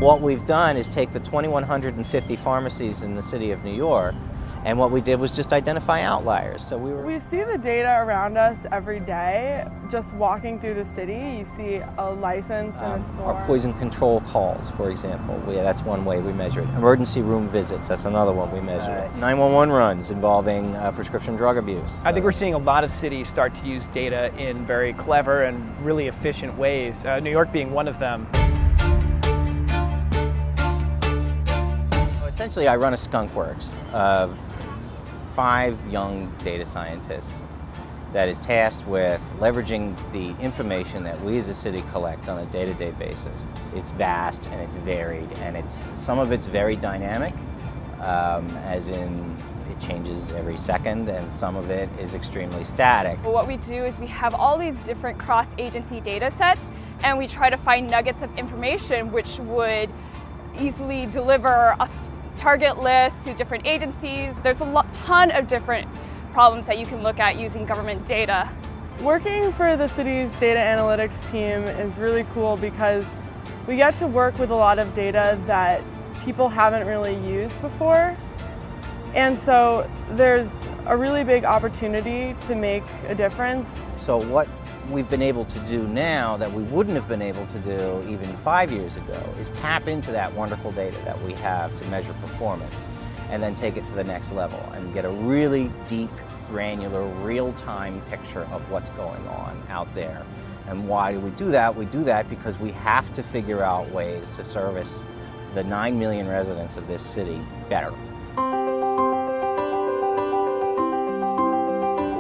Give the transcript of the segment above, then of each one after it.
What we've done is take the 2,150 pharmacies in the city of New York, and what we did was just identify outliers. So we see the data around us every day. Just walking through the city, you see a license in a store. Our poison control calls, for example, that's one way we measure it. Emergency room visits, that's another one we measure. 911 runs involving prescription drug abuse. I think we're seeing a lot of cities start to use data in very clever and really efficient ways, New York being one of them. Essentially, I run a skunk works of 5 young data scientists that is tasked with leveraging the information that we as a city collect on a day-to-day basis. It's vast and it's varied, and some of it's very dynamic, as in it changes every second, and some of it is extremely static. What we do is we have all these different cross-agency data sets, and we try to find nuggets of information which would easily deliver a target list to different agencies. There's a ton of different problems that you can look at using government data. Working for the city's data analytics team is really cool because we get to work with a lot of data that people haven't really used before. And so there's a really big opportunity to make a difference. So what we've been able to do now that we wouldn't have been able to do even 5 years ago is tap into that wonderful data that we have to measure performance and then take it to the next level and get a really deep, granular, real-time picture of what's going on out there. And why do we do that? We do that because we have to figure out ways to service the 9 million residents of this city better.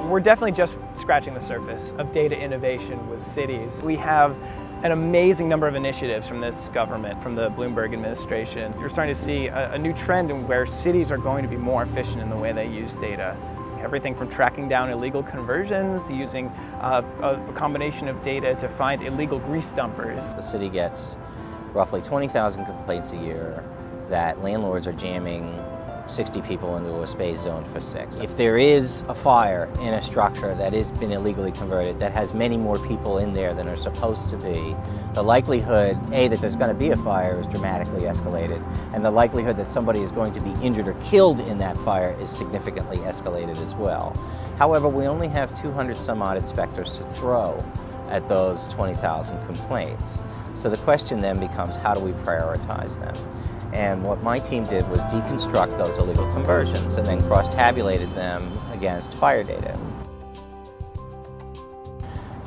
We're definitely just scratching the surface of data innovation with cities. We have an amazing number of initiatives from this government, from the Bloomberg administration. You're starting to see a new trend in where cities are going to be more efficient in the way they use data. Everything from tracking down illegal conversions, using a combination of data to find illegal grease dumpers. The city gets roughly 20,000 complaints a year that landlords are jamming 60 people into a space zoned for 6. If there is a fire in a structure that has been illegally converted, that has many more people in there than are supposed to be, the likelihood, A, that there's going to be a fire is dramatically escalated, and the likelihood that somebody is going to be injured or killed in that fire is significantly escalated as well. However, we only have 200 some odd inspectors to throw at those 20,000 complaints. So the question then becomes, how do we prioritize them? And what my team did was deconstruct those illegal conversions and then cross-tabulated them against fire data.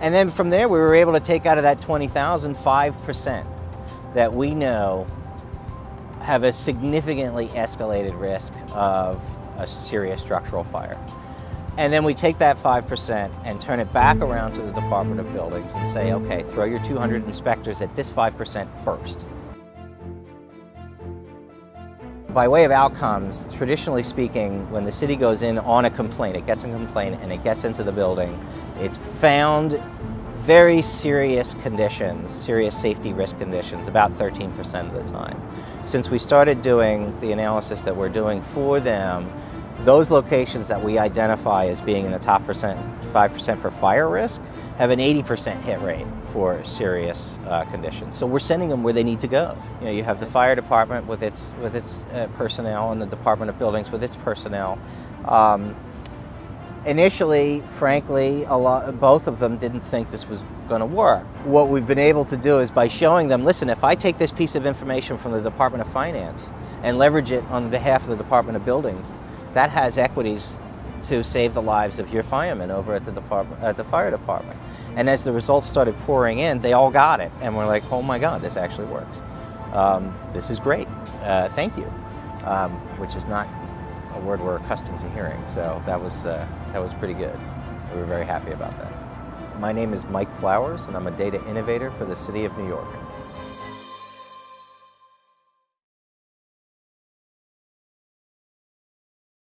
And then from there, we were able to take out of that 20,000, 5% that we know have a significantly escalated risk of a serious structural fire. And then we take that 5% and turn it back around to the Department of Buildings and say, okay, throw your 200 inspectors at this 5% first. By way of outcomes, traditionally speaking, when the city goes in on a complaint, it gets a complaint and it gets into the building, it's found very serious conditions, serious safety risk conditions, about 13% of the time. Since we started doing the analysis that we're doing for them, those locations that we identify as being in the top 5% for fire risk have an 80% hit rate for serious conditions. So we're sending them where they need to go. You know, you have the fire department with its personnel and the Department of Buildings with its personnel. Initially, frankly, both of them didn't think this was going to work. What we've been able to do is by showing them, listen, if I take this piece of information from the Department of Finance and leverage it on behalf of the Department of Buildings, that has equities to save the lives of your firemen over at the fire department. And as the results started pouring in, they all got it. And we're like, oh my God, this actually works. This is great. Thank you. Which is not a word we're accustomed to hearing. So that was pretty good. We were very happy about that. My name is Mike Flowers, and I'm a data innovator for the City of New York.